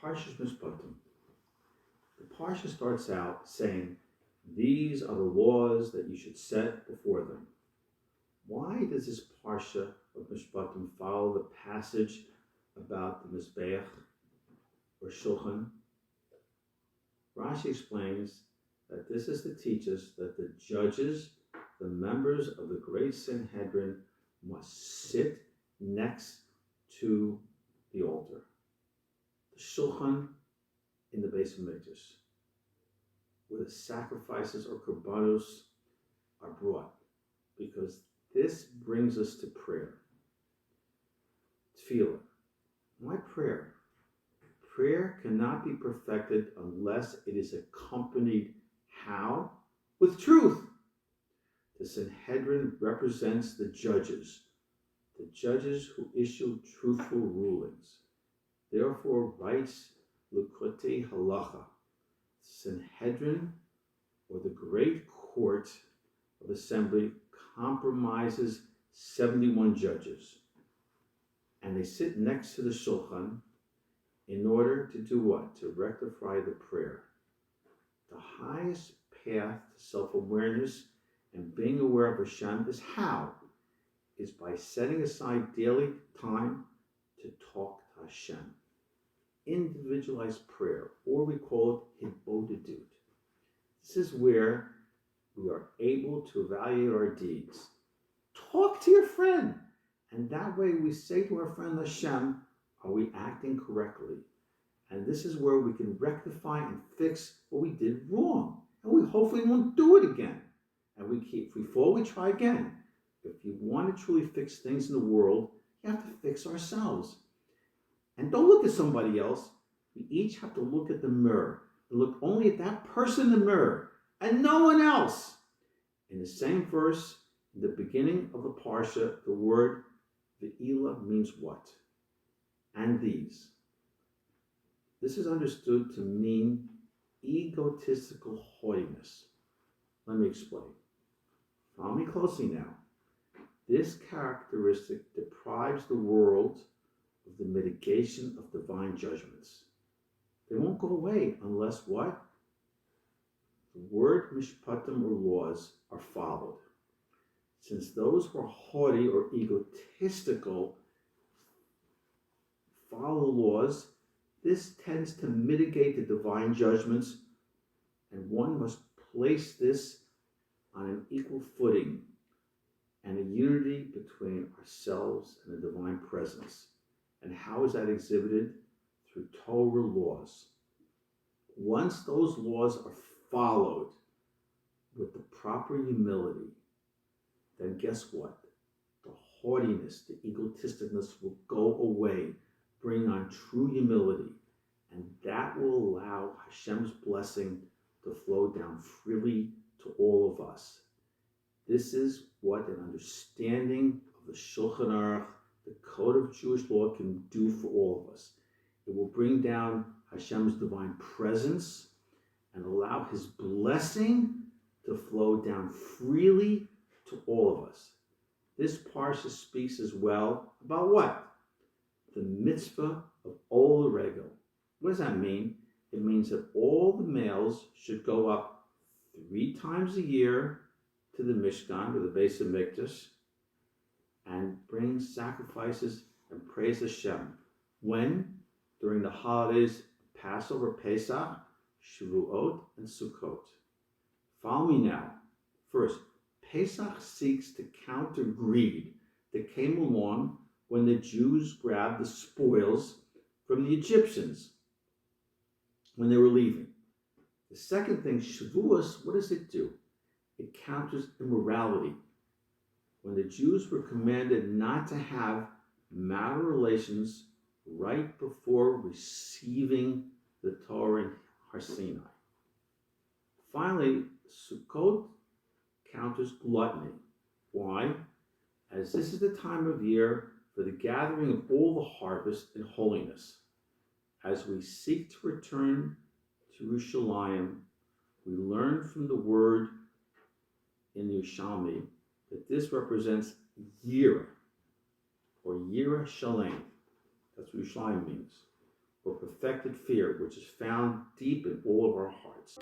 Parsha Mishpatim. The Parsha starts out saying, these are the laws that you should set before them. Why does this Parsha of Mishpatim follow the passage about the Mizbeach or Shulchan? Rashi explains that this is to teach us that the judges, the members of the great Sanhedrin, must sit next to the altar, the Shulchan in the Beis Hamikdash, where the sacrifices or korbanos are brought, because this brings us to prayer. Tefillah. Why prayer? Prayer cannot be perfected unless it is accompanied how? With truth. The Sanhedrin represents the judges who issue truthful rulings. Therefore, writes Likutei Halacha, Sanhedrin, or the great court of assembly, compromises 71 judges. And they sit next to the Shulchan in order to do what? To rectify the prayer. The highest path to self-awareness and being aware of Hashem is how? Is by setting aside daily time to talk to Hashem. Individualized prayer, or we call it Hibodedut. This is where we are able to evaluate our deeds. Talk to your friend, and that way we say to our friend Hashem, are we acting correctly? And this is where we can rectify and fix what we did wrong, and we hopefully won't do it again. And if we fall, we try again. If you want to truly fix things in the world, you have to fix ourselves. And don't look at somebody else. We each have to look at the mirror and look only at that person in the mirror and no one else. In the same verse, in the beginning of the Parsha, the word Ve'ila means what? And these. This is understood to mean egotistical haughtiness. Let me explain. Follow me closely now. This characteristic deprives the world of the mitigation of divine judgments. They won't go away unless what? The word Mishpatim or laws are followed. Since those who are haughty or egotistical follow the laws, this tends to mitigate the divine judgments, and one must place this on an equal footing and a unity between ourselves and the divine presence. And how is that exhibited? Through Torah laws. Once those laws are followed with the proper humility, then guess what? The haughtiness, the egotisticness will go away, bring on true humility, and that will allow Hashem's blessing to flow down freely to all of us. This is what an understanding of the Shulchan Aruch, the code of Jewish law, can do for all of us. It will bring down Hashem's divine presence and allow His blessing to flow down freely to all of us. This parsha speaks as well about what? The mitzvah of Ol Regel. What does that mean? It means that all the males should go up 3 times a year to the Mishkan, or the Beis Hamikdash, and bring sacrifices and praise Hashem. When? During the holidays Passover, Pesach, Shavuot, and Sukkot. Follow me now. First, Pesach seeks to counter greed that came along when the Jews grabbed the spoils from the Egyptians when they were leaving. The second thing, Shavuos, what does it do? It counters immorality. When the Jews were commanded not to have marital relations right before receiving the Torah in Har Sinai. Finally, Sukkot counters gluttony. Why? As this is the time of year for the gathering of all the harvest in holiness. As we seek to return to Yerushalayim, we learn from the word in the Yerushalmi that this represents Yira, or Yira Shalem. That's what Yerushalayim means. or perfected fear, which is found deep in all of our hearts.